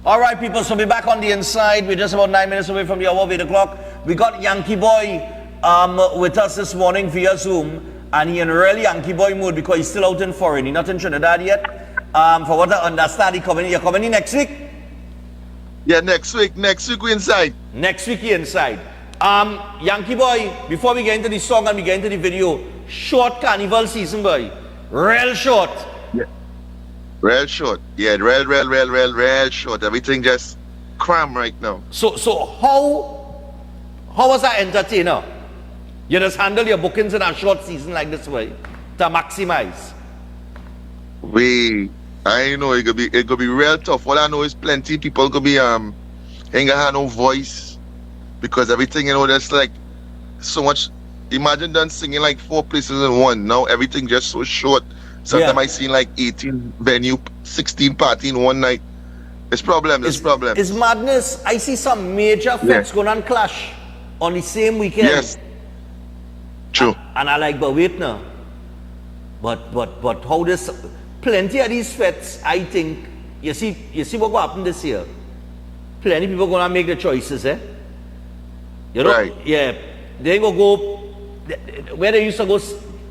All right, people, so we're back on the inside. We're just about 9 minutes away from the hour of 8 o'clock. We got Yankee Boy with us this morning via Zoom, and he in real Yankee Boy mood because he's still out in foreign. He's not in Trinidad yet. For what I understand, you're coming in next week? Yeah, next week we inside. Next week he inside. Yankee Boy, before we get into the song and we get into the video, short carnival season, boy. Real short. Yeah. Real short. Yeah, real short. Everything just cram right now. So how was that entertainer? You just handle your bookings in a short season like this way to maximize. I know it could be real tough. All I know is plenty people could be ain't gonna have no voice because everything, there's like so much. Imagine them singing like 4 places in one. Now everything just so short. Sometimes I seen like 18 venue, 16 party in one night. It's problems. It's madness. I see some major fets going on clash on the same weekend. Yes. True. And I like, but wait now. But how this plenty of these fets, I think, you see what will happen this year. Plenty of people gonna make the choices, eh? You know? Right. Yeah. They go where they used to go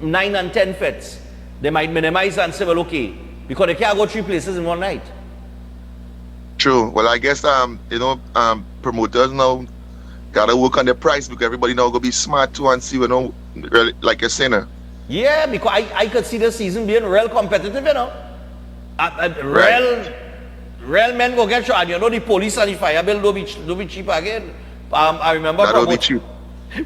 9 and 10 fets. They might minimize and say, well, okay, because they can't go 3 places in one night. True. Well, I guess promoters now gotta work on the price because everybody now gonna be smart too and see, like a sinner. Yeah, because I could see the season being real competitive, Real men go get shot. The police and the fire bill don't be cheap again. I remember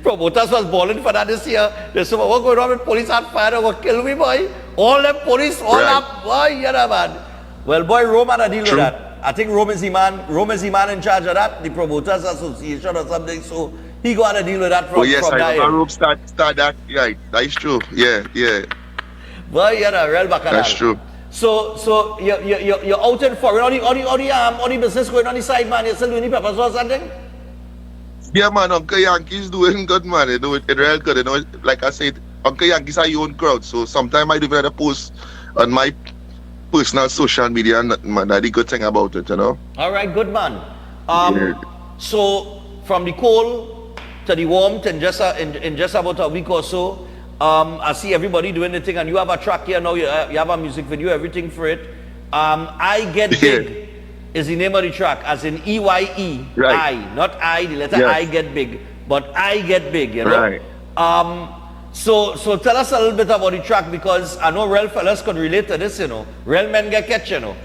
promoters was balling for that this year. They said, what's going on with police and fire? They're going to kill me, boy. All them police, all up, boy, man. Well, boy, Rome had a deal with that. I think Rome is the man in charge of that, the Promoters Association or something. So he got a deal with that from I that. Rome start that, right. That is true. Yeah. Boy, real bacchanal. That's true. So you're out in foreign. All the business going on the side, man. You're still doing the peppers or something? Yeah, man, Uncle Yankee's doing good, man. They do it real good. Like I said, Uncle Yankee's are your own crowd. So sometimes I do a post on my personal social media, and man, that's the good thing about it, All right, good, man. So from the cold to the warmth in just about a week or so, I see everybody doing the thing, and you have a track here now. You have a music video, everything for it. I Get Big is the name of the track, as in EYE, right. I, not I, the letter I Get Big, but I Get Big, Right. So tell us a little bit about the track, because I know real fellas could relate to this, Real men get catch, Well,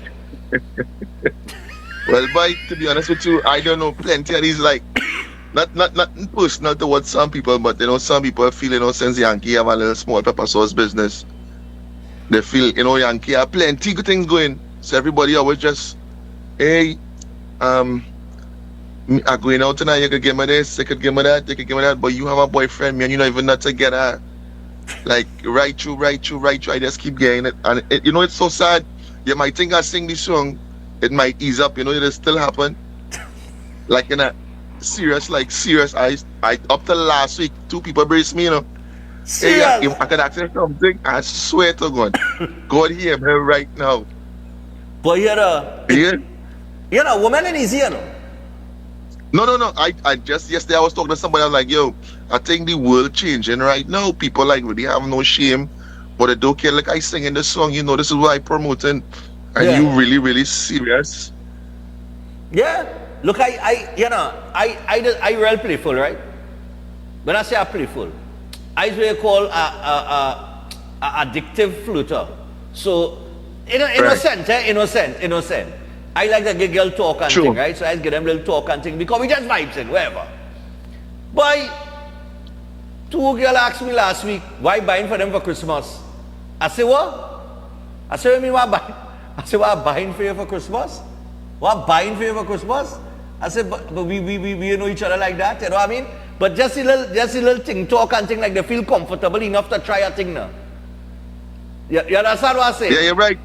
boy, to be honest with you, I don't know, plenty of these, like, not personal towards some people, but, some people feel, since Yankee have a little small pepper sauce business, they feel, Yankee have plenty good things going. So everybody always just, hey, I'm going out tonight, you could give me this, you could give me that, but you have a boyfriend, man, you're not even not together. Like, right through, I just keep getting it. And, it's so sad. You might think I sing this song, it might ease up, it'll still happen. Like, in a serious, I up till last week, 2 people braced me, Serious? Hey, if I could ask you something, I swear to God, God hear me right now. But you're a woman in his ear, No. I just yesterday I was talking to somebody. I was like, yo, I think the world changing right now. People like really have no shame, but they don't care. Like I sing in the song, this is what I promoting, and you really, really serious. Yeah. Look, I real playful, right? When I say I playful, I really call a addictive fluter. So innocent. I like to get girl talk and thing, right? So I get them little talk and thing because we just vibes in, wherever. Boy, 2 girls asked me last week, why buying for them for Christmas? I say, what? I say, what do you mean, what buying? I say, what buying for you for Christmas? What buying for you for Christmas? I said, but we know each other like that, you know what I mean? But just a little thing, talk and thing, like they feel comfortable enough to try a thing now. You understand what I say? Yeah, you're right.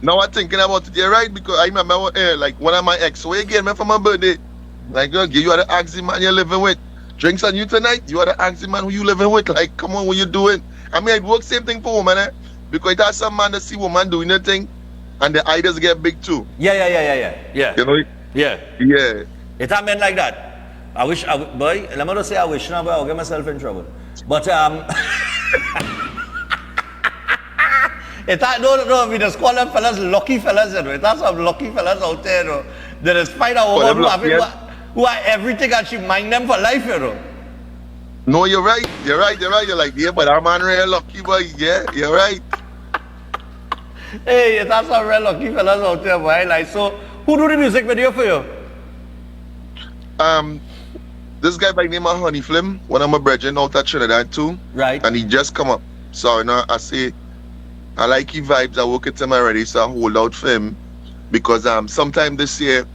Now I'm thinking about it, you're right, because I remember like one of my ex, where you gave me for my birthday, like, girl, you are the axi man you're living with. Drinks on you tonight, you are the axi man who you living with. Like, come on, what you doing? I mean, I work same thing for women, because that's some man that see woman doing the thing, and the eye does get big too. Yeah. Yeah. Yeah. It happened like that. Boy, let me not say I wish now, but I'll get myself in trouble. But, no, we just call them fellas lucky fellas, you know. It has some lucky fellas out there, you know. They just find a woman who are everything and she mind them for life, you know. No, you're right. You're like, yeah, but I'm on real lucky, boy. Yeah, you're right. Hey, it has some real lucky fellas out there, boy. Like, so, who do the music video for you? This guy by the name of Honey Flim, one of my brethren out at Trinidad too. Right. And he just come up. So, you know, I say, I like his vibes. I work with him already, so I hold out for him. Because sometime this year,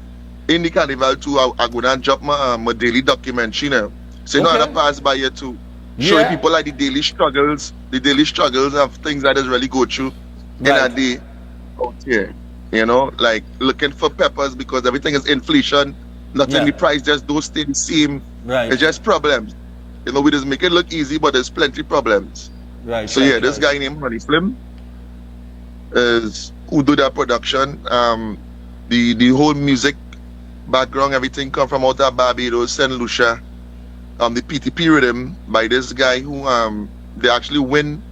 in the carnival too, I'm going to drop my daily documentary now. So, you know, I pass by here too. Showing people like the daily struggles of things that is really go through in a day out here. You know, like looking for peppers because everything is inflation. Nothing, the price just don't stay the same. Right. It's just problems. You know, we just make it look easy, but there's plenty problems. Right. So yeah, this guy named Honey Flim is who do that production. The whole music background, everything come from out of Barbados, St. Lucia. The PTP rhythm by this guy who they actually win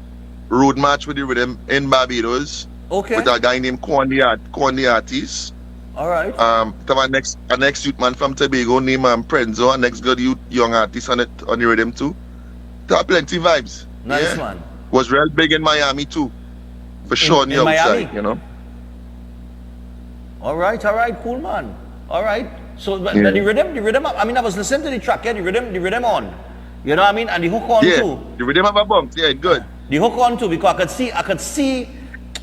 road march with the rhythm in Barbados. Okay. With a guy named Quan the Artist. All right. Our next youth man from Tobago named Prenzo, our next good young artist on the rhythm too. There are plenty vibes. Nice man. Was real big in Miami too. For sure on the outside, Miami? You know. All right, cool man. All right. So but the rhythm, I mean I was listening to the track, the rhythm on. You know what I mean? And the hook on too. The rhythm have a bump, good. The hook on too, because I could see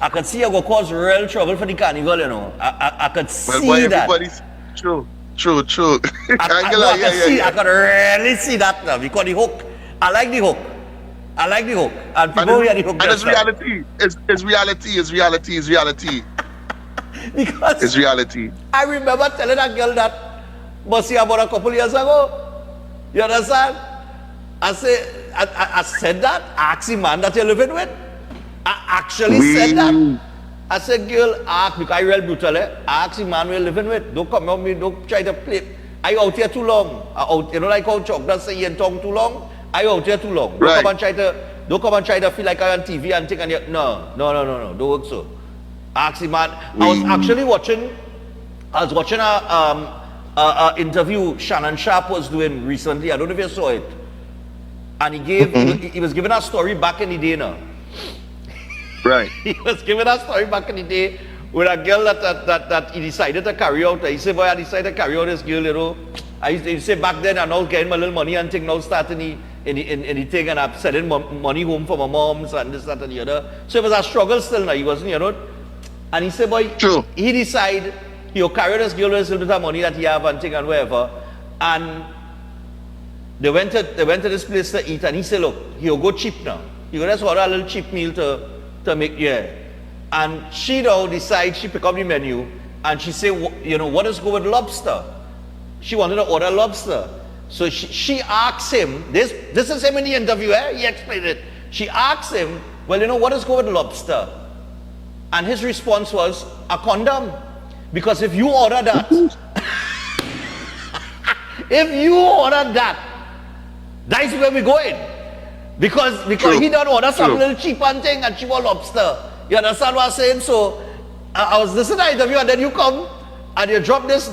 I go cause real trouble for the carnival, you know. I could see that. True. I could really see that now because the hook. I like the hook. And people hear the hook. And it's reality. It's reality. Because it's reality. I remember telling that girl that was here about a couple years ago. You understand? I said that. I asked the man that you're living with. I actually said that. I said, girl, because I real brutal, I asked the man we're living with. Don't come on me, don't try to play. I out here too long. You know, like how Chuck does say in tongue too long. I out here too long. Don't come and try to feel like I'm on TV and think no, don't work so. I asked the man. I was actually watching a interview Shannon Sharp was doing recently. I don't know if you saw it. And he was giving a story back in the day now. Right. He was giving a story back in the day with a girl that he decided to carry out. He said, boy, I decided to carry out this girl, you know. I used to say back then, I was getting my little money and thing, now starting in the thing, and I'm sending money home for my moms and this, that, and the other. So it was a struggle still now. He wasn't, you know. And he said, boy, he decided he'll carry this girl with a little bit of money that he have and thing and whatever. And they went to this place to eat, and he said, look, he'll go cheap now. You go just order a little cheap meal to make, And she now decides, she pick up the menu, and she say, you know, what is go with lobster? She wanted to order lobster. So she asks him, this is him in the interview, he explained it. She asks him, well, you know, what is go with lobster? And his response was, a condom. Because if you order that, that's where we're going. Because he don't order some little cheap and thing and she want lobster. You understand what I'm saying? So I was listening to the interview, and then you come and you drop this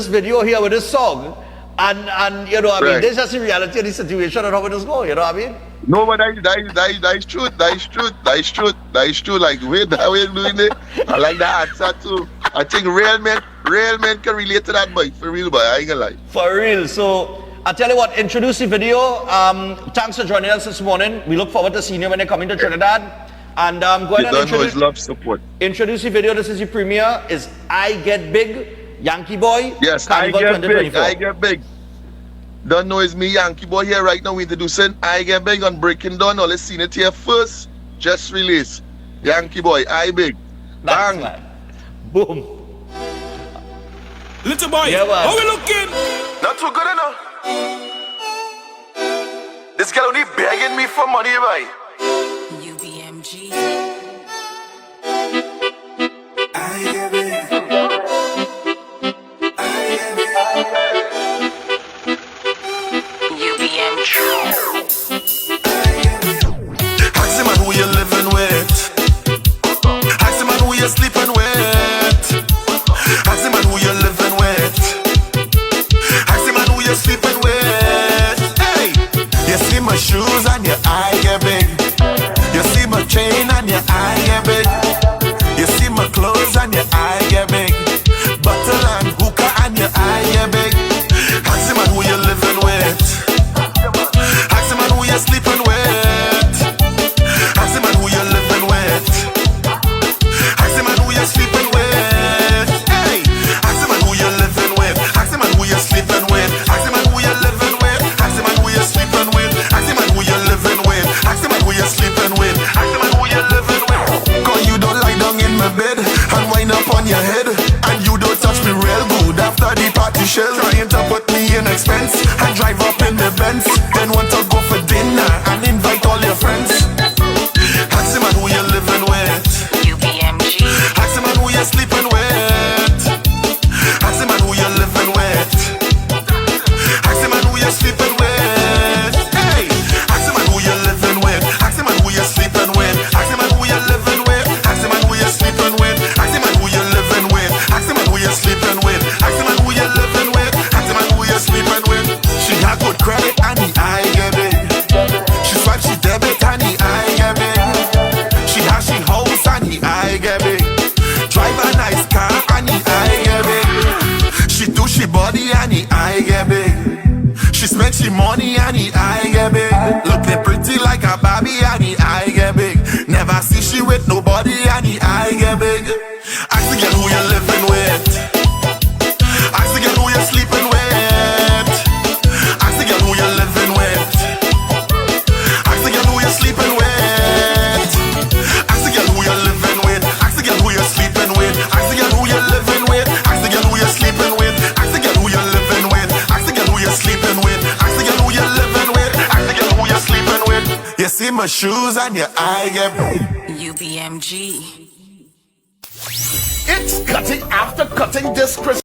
video here with this song, and you know what I mean, this is the reality of the situation and how it is going, you know what I mean? No, but that is truth. Like wait, that way doing it. I like that answer too. I think real men can relate to that, boy. For real, boy. I ain't gonna lie. For real. So I tell you what, introduce the video. Thanks for joining us this morning. We look forward to seeing you when you come into Trinidad. And go ahead and introduce the video. This is the premiere. Is I Get Big, Yankee Boy. Yes, Carnival I Get Big. Don't know it's me, Yankee Boy, here right now. We're introducing I Get Big on Breaking Down. Now let's see it here first. Just release. Yankee Boy, I Big. Bang. Nice, boom. Little boy, how we looking? Not too good enough. This girl only begging me for money, boy. UBMG. I get it. I shell, trying to put me in expense. I drive up in the Benz, then want to go for dinner and invite all your friends. Ask the man who you living with. UBMG. Ask the man who you sleeping with. Ask the man who you living with. Ask the man who you sleeping with. Hey, ask the man who you living with. Ask the man who you sleeping with. Ask the man who you living with. Ask the man who you sleeping with. Ask the man who you living with. Ask the man who you sleeping with. Ask the man who you living with. Ask the man who you sleeping with. She had good credit and the eye get big. She swipe, she debit and the eye get big. She has she house and the eye get big. Drive a nice car and the eye get big. She do she body and the eye get big. She spend she money and the eye get big. Looking pretty like a Barbie and the eye get big. Never see she with nobody and the eye get big. Ask the girl who you living with. Ask the girl who you sleeping with. Ask the girl who you living with. Ask the girl who you sleeping with. Ask the girl who you living with. Ask the girl who you sleeping with. Ask the girl who you living with. Ask the girl who you sleeping with. Ask the girl who you living with. Ask the girl who you sleeping with. Ask the girl who you living with. Ask the girl who you sleeping with. You see my shoes and your eye get big. UBMG. It's cutting after cutting this Christmas.